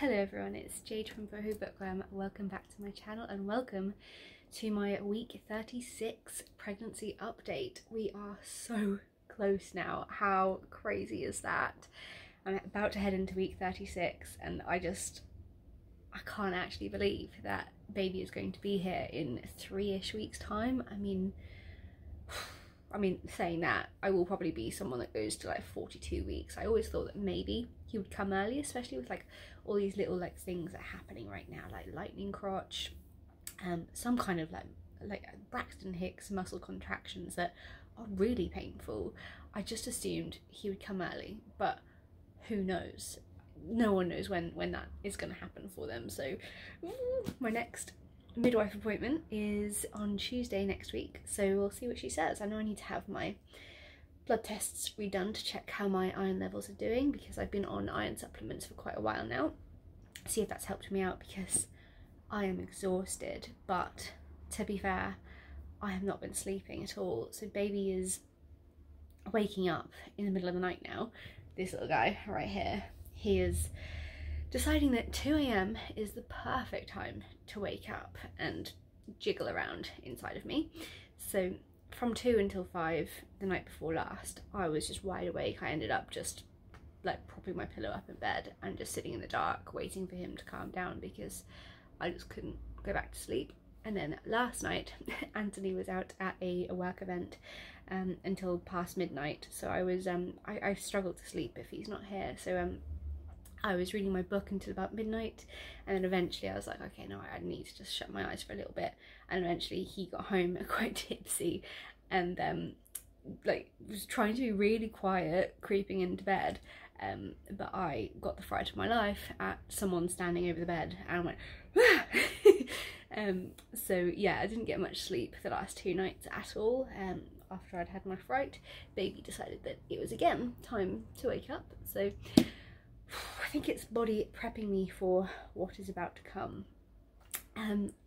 Hello everyone, it's Jade from Boho Bookworm. Welcome back to my channel and welcome to my week 36 pregnancy update. We are so close now. How crazy is that? I'm about to head into week 36 and I can't actually believe that baby is going to be here in 3-ish weeks time. I mean, saying that, I will probably be someone that goes to like 42 weeks. I always thought that maybe he would come early, especially with like all these little like things that are happening right now, like lightning crotch, some kind of like Braxton Hicks muscle contractions that are really painful. I just assumed he would come early, but who knows? No one knows when that is going to happen for them. So my next midwife appointment is on Tuesday next week, so we'll see what she says. I know I need to have my blood tests redone to check how my iron levels are doing, because I've been on iron supplements for quite a while now. See if that's helped me out, because I am exhausted, but to be fair, I have not been sleeping at all. So baby is waking up in the middle of the night now. This little guy right here, he is deciding that 2 AM is the perfect time to wake up and jiggle around inside of me. So from 2 until 5 the night before last, I was just wide awake. I ended up just like propping my pillow up in bed and just sitting in the dark waiting for him to calm down, because I just couldn't go back to sleep. And then last night Anthony was out at a work event until past midnight, so I was I struggle to sleep if he's not here. So I was reading my book until about midnight, and then eventually I was like, okay, no, I need to just shut my eyes for a little bit. And eventually he got home quite tipsy and like was trying to be really quiet, creeping into bed, but I got the fright of my life at someone standing over the bed, and I went ah! So yeah, I didn't get much sleep the last 2 nights at all. After I'd had my fright, baby decided that it was again time to wake up. So I think it's body prepping me for what is about to come.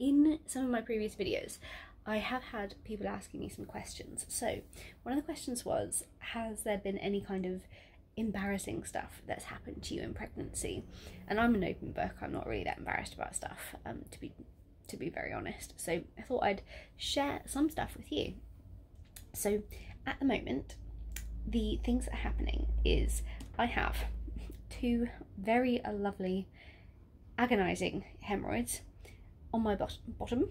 In some of my previous videos, I have had people asking me some questions. So one of the questions was, has there been any kind of embarrassing stuff that's happened to you in pregnancy? And I'm an open book. I'm not really that embarrassed about stuff, to be very honest. So I thought I'd share some stuff with you. So at the moment, the things that are happening is I have 2 very lovely agonizing hemorrhoids on my bottom.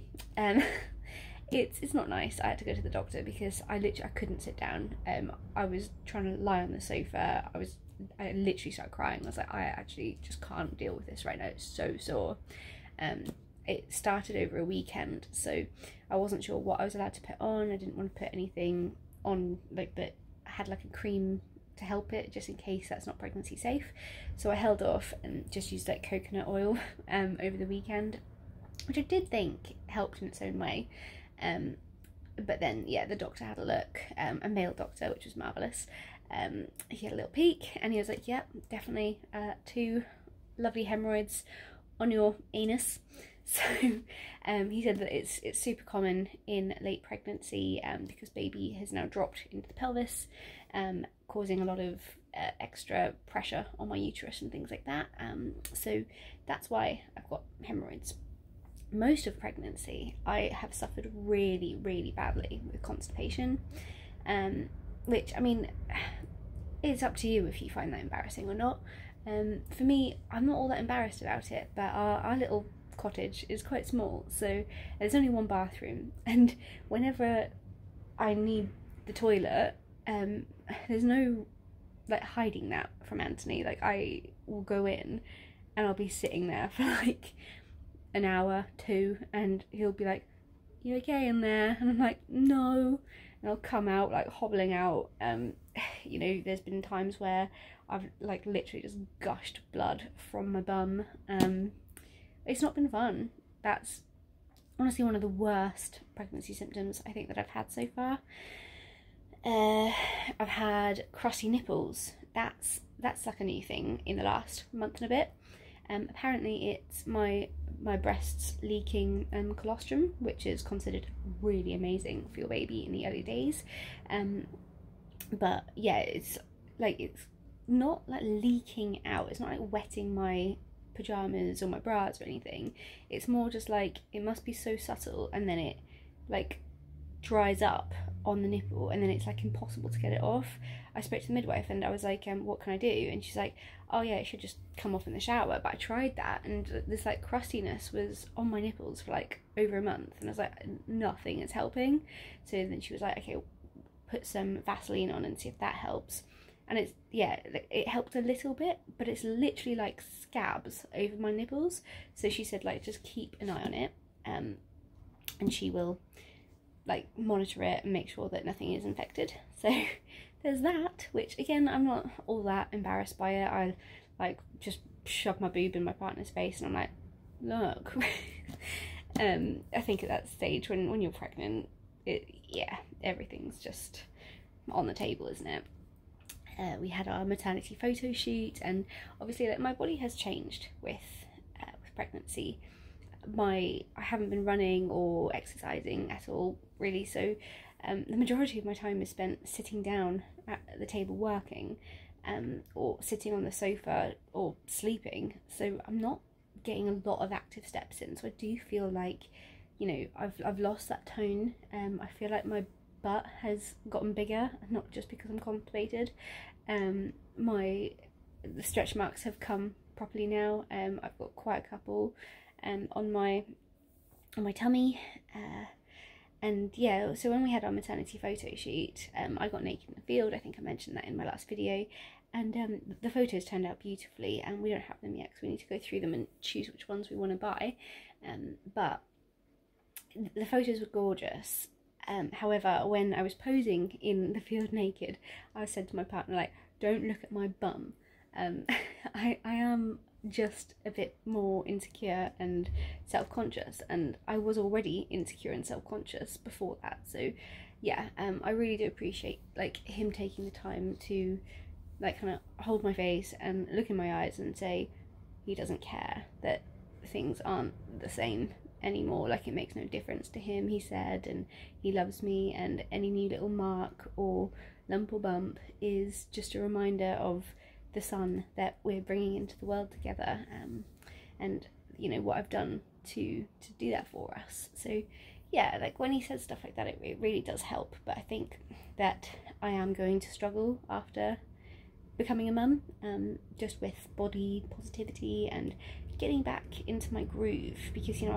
It's not nice. I had to go to the doctor because I couldn't sit down. I was trying to lie on the sofa. I literally started crying. I was like, I actually just can't deal with this right now. It's so sore. It started over a weekend, so I wasn't sure what I was allowed to put on. I didn't want to put anything on like that had like a cream to help it, just in case that's not pregnancy safe. So I held off and just used like coconut oil over the weekend, which I did think helped in its own way. But then yeah, the doctor had a look, a male doctor, which was marvellous. He had a little peek and he was like, yep, definitely 2 lovely hemorrhoids on your anus. So he said that it's super common in late pregnancy, because baby has now dropped into the pelvis, causing a lot of extra pressure on my uterus and things like that. So that's why I've got hemorrhoids. Most of pregnancy I have suffered really, really badly with constipation, which, I mean, it's up to you if you find that embarrassing or not. For me, I'm not all that embarrassed about it, but our little cottage is quite small, so there's only 1 bathroom, and whenever I need the toilet, there's no like hiding that from Anthony. Like, I will go in and I'll be sitting there for like an hour, 2, and he'll be like, you okay in there? And I'm like, no. And I'll come out like hobbling out. You know, there's been times where I've like literally just gushed blood from my bum. It's not been fun. That's honestly one of the worst pregnancy symptoms I think that I've had so far. I've had crusty nipples. That's like a new thing in the last month and a bit. Apparently it's my breasts leaking colostrum, which is considered really amazing for your baby in the early days. But yeah, it's not like leaking out. It's not like wetting my pajamas or my bras or anything. It's more just like, it must be so subtle, and then it like dries up on the nipple, and then it's like impossible to get it off. I spoke to the midwife and I was like, what can I do? And she's like, oh yeah, it should just come off in the shower. But I tried that, and this like crustiness was on my nipples for like over a month, and I was like, nothing is helping. So then she was like, okay, put some Vaseline on and see if that helps. And it's, yeah, it helped a little bit, but it's literally like scabs over my nipples. So she said, like, just keep an eye on it, and she will like monitor it and make sure that nothing is infected. So there's that, which again, I'm not all that embarrassed by it. I like just shove my boob in my partner's face and I'm like, look. I think at that stage when you're pregnant, yeah, everything's just on the table, isn't it? We had our maternity photo shoot, and obviously like my body has changed with pregnancy. I haven't been running or exercising at all really, so the majority of my time is spent sitting down at the table working, or sitting on the sofa or sleeping, so I'm not getting a lot of active steps in. So I do feel like, you know, I've lost that tone. I feel like my butt has gotten bigger, not just because I'm constipated. The stretch marks have come properly now. I've got quite a couple on my tummy, and yeah, so when we had our maternity photo shoot, I got naked in the field. I think I mentioned that in my last video, and the photos turned out beautifully, and we don't have them yet because we need to go through them and choose which ones we want to buy, but the photos were gorgeous. However, when I was posing in the field naked, I said to my partner, like, don't look at my bum. I am just a bit more insecure and self-conscious, and I was already insecure and self-conscious before that. So yeah, I really do appreciate like him taking the time to like kind of hold my face and look in my eyes and say he doesn't care that things aren't the same anymore, like it makes no difference to him, he said, and he loves me, and any new little mark or lump or bump is just a reminder of the son that we're bringing into the world together, and you know what I've done to do that for us. So yeah, like when he says stuff like that, it really does help. But I think that I am going to struggle after becoming a mum, just with body positivity and getting back into my groove, because you know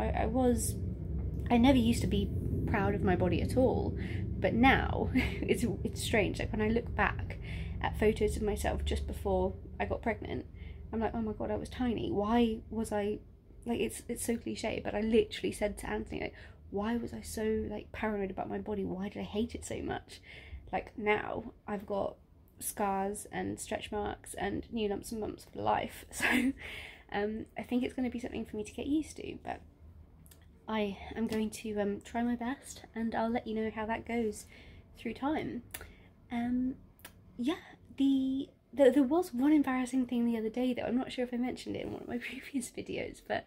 I never used to be proud of my body at all, but now it's strange. Like when I look back at photos of myself just before I got pregnant, I'm like, oh my god, I was tiny. Why was I like, it's so cliche, but I literally said to Anthony, like, why was I so like paranoid about my body? Why did I hate it so much? Like now I've got scars and stretch marks and new lumps and bumps for life. So I think it's going to be something for me to get used to, but I am going to try my best, and I'll let you know how that goes through time. Yeah, there was one embarrassing thing the other day though. I'm not sure if I mentioned it in one of my previous videos, but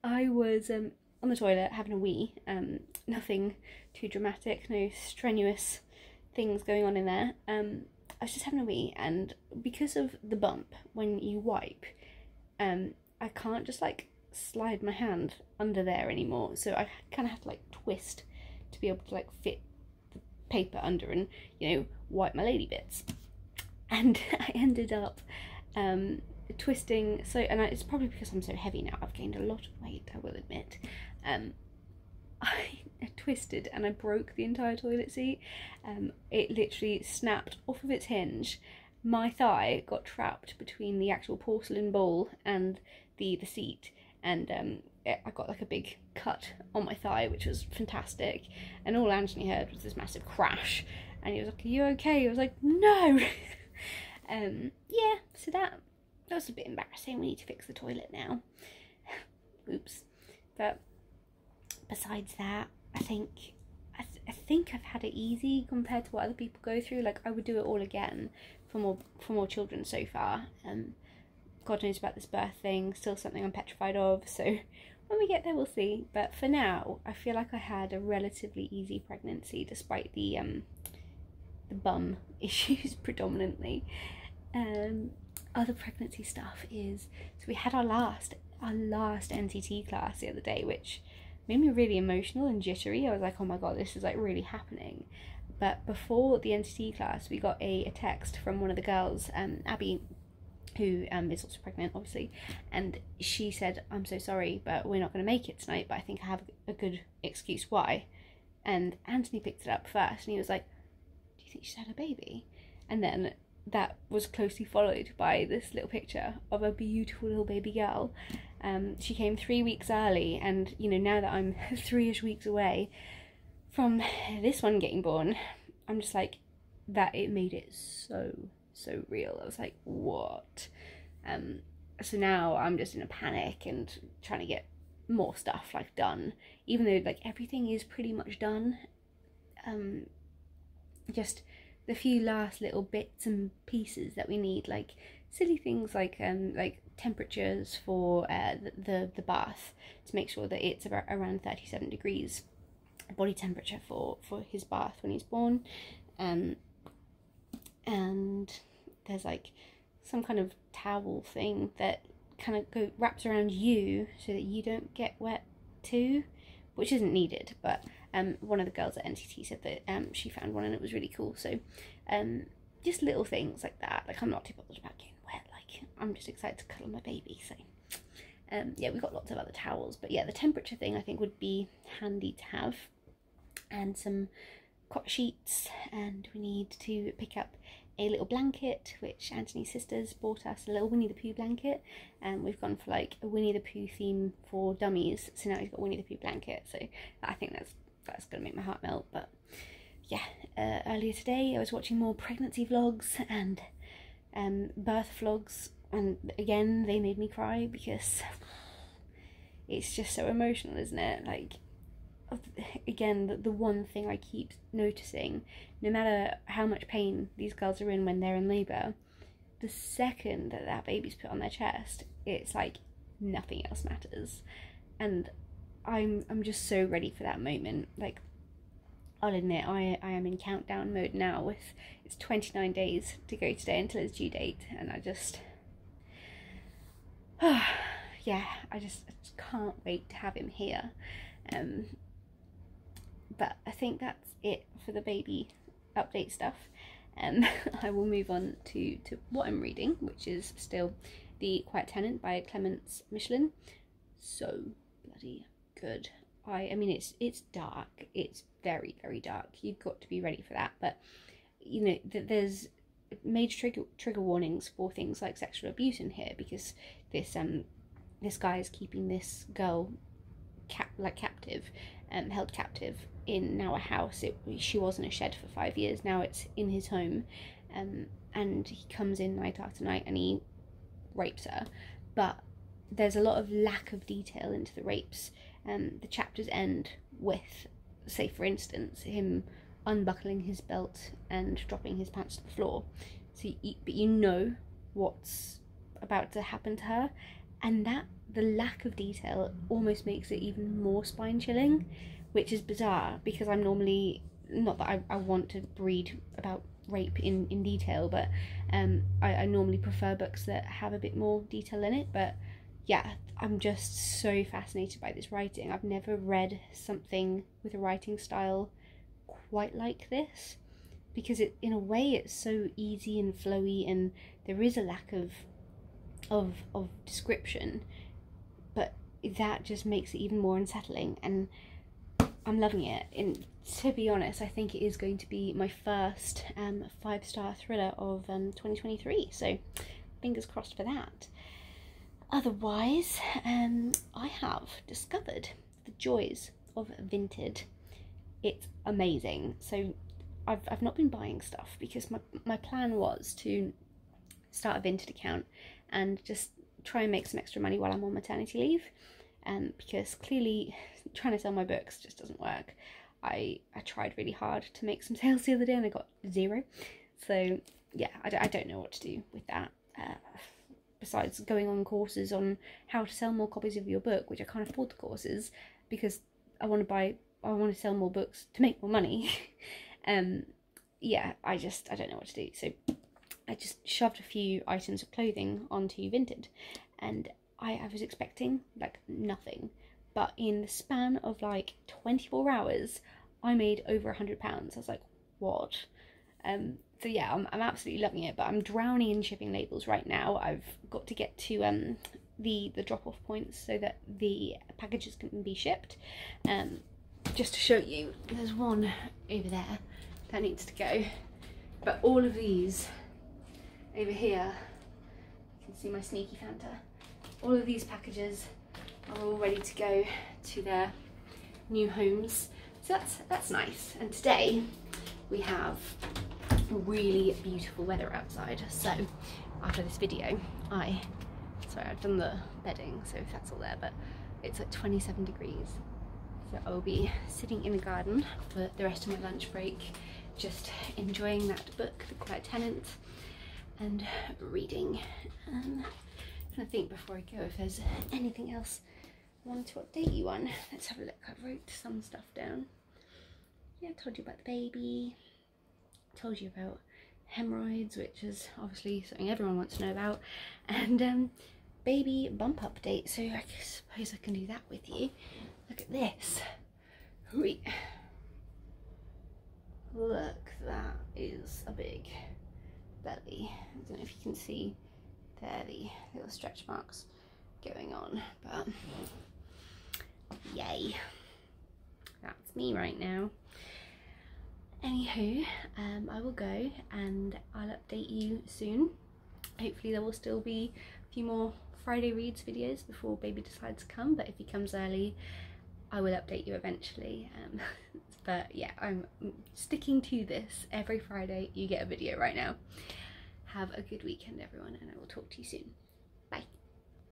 I was on the toilet having a wee. Nothing too dramatic, no strenuous things going on in there. I was just having a wee, and because of the bump when you wipe, I can't just like slide my hand under there anymore, so I kind of have to like twist to be able to like fit the paper under and, you know, wipe my lady bits. And I ended up twisting, so, and it's probably because I'm so heavy now, I've gained a lot of weight, I will admit. I twisted and I broke the entire toilet seat. It literally snapped off of its hinge. My thigh got trapped between the actual porcelain bowl and the seat, and I got like a big cut on my thigh, which was fantastic. And all Anthony heard was this massive crash, and he was like, "Are you okay?" I was like, "No." Yeah, so that was a bit embarrassing. We need to fix the toilet now. Oops. But besides that, I think I've had it easy compared to what other people go through. Like, I would do it all again for more children so far. God knows about this birth thing, still something I'm petrified of, so when we get there we'll see. But for now, I feel like I had a relatively easy pregnancy despite the bum issues predominantly. other pregnancy stuff is, so we had our last NCT class the other day, which made me really emotional and jittery. I was like, oh my god, this is like really happening. But before the NCT class, we got a text from one of the girls, Abby, who is also pregnant, obviously, and she said, I'm so sorry, but we're not going to make it tonight, but I think I have a good excuse why. And Anthony picked it up first, and he was like, do you think she's had a baby? And then that was closely followed by this little picture of a beautiful little baby girl. She came 3 weeks early, and you know, now that I'm 3-ish weeks away from this one getting born, I'm just like, that it made it so real. I was like, what? So now I'm just in a panic and trying to get more stuff like done, even though like everything is pretty much done. Just the few last little bits and pieces that we need, like silly things like temperatures for the bath, to make sure that it's about around 37 degrees body temperature for his bath when he's born. And there's like some kind of towel thing that kind of wraps around you so that you don't get wet too, which isn't needed, but one of the girls at NCT said that she found one and it was really cool. So just little things like that. Like, I'm not too bothered about getting wet, like I'm just excited to cuddle my baby. So yeah, we've got lots of other towels, but yeah, the temperature thing I think would be handy to have, and some cot sheets, and we need to pick up a little blanket, which Anthony's sisters bought us a little Winnie the Pooh blanket, and we've gone for like a Winnie the Pooh theme for dummies, so now he's got a Winnie the Pooh blanket. So I think that's gonna make my heart melt. But yeah, earlier today I was watching more pregnancy vlogs and birth vlogs, and again they made me cry because it's just so emotional, isn't it? Like, again, the one thing I keep noticing, no matter how much pain these girls are in when they're in labour, the second that that baby's put on their chest, it's like nothing else matters. And I'm just so ready for that moment. Like, I'll admit, I am in countdown mode now, with it's 29 days to go today until his due date, and I just yeah, I just can't wait to have him here. But I think that's it for the baby update stuff. I will move on to what I'm reading, which is still The Quiet Tenant by Clemence Michelin. So bloody good. I mean, it's dark. It's very, very dark. You've got to be ready for that. But you know, there's major trigger warnings for things like sexual abuse in here, because this guy is keeping this girl captive, held captive in now a house. She was in a shed for 5 years. Now it's in his home, and he comes in night after night and he rapes her. But there's a lot of lack of detail into the rapes. The chapters end with, say for instance, him unbuckling his belt and dropping his pants to the floor. So but you know what's about to happen to her, and that the lack of detail almost makes it even more spine-chilling, which is bizarre, because I'm normally, not that I want to read about rape in detail, but I normally prefer books that have a bit more detail in it. But yeah, I'm just so fascinated by this writing. I've never read something with a writing style quite like this, because it, in a way, it's so easy and flowy, and there is a lack of description, but that just makes it even more unsettling, and I'm loving it. And to be honest, I think it is going to be my first 5-star thriller of 2023, so fingers crossed for that. Otherwise, I have discovered the joys of Vinted. It's amazing. So I've not been buying stuff, because my plan was to start a Vinted account and just try and make some extra money while I'm on maternity leave, because clearly trying to sell my books just doesn't work. I tried really hard to make some sales the other day and I got 0, so yeah, I don't know what to do with that, besides going on courses on how to sell more copies of your book, which I can't afford the courses because I want to sell more books to make more money. Yeah, I don't know what to do. So I just shoved a few items of clothing onto Vinted, and I was expecting like nothing, but in the span of like 24 hours I made over £100. I was like, what? So yeah, I'm absolutely loving it, but I'm drowning in shipping labels right now. I've got to get to the drop-off points so that the packages can be shipped. Just to show you, there's one over there that needs to go, but all of these over here, you can see my sneaky Fanta, all of these packages are all ready to go to their new homes, so that's nice. And today we have really beautiful weather outside, so after this video I've done the bedding, so that's all there, but it's at 27 degrees, so I'll be sitting in the garden for the rest of my lunch break, just enjoying that book, The Quiet Tenant, and reading. I'm trying to think before I go if there's anything else I wanted to update you on. Let's have a look. I wrote some stuff down. Yeah, I told you about the baby, told you about hemorrhoids, which is obviously something everyone wants to know about, and baby bump update, so I suppose I can do that with you. Look at this. Look, that is a big belly. I don't know if you can see there the little stretch marks going on, but yay, that's me right now. Anywho, I will go and I'll update you soon. Hopefully there will still be a few more Friday reads videos before baby decides to come, but if he comes early I will update you eventually. But yeah, I'm sticking to this. Every Friday you get a video right now. Have a good weekend everyone, and I will talk to you soon.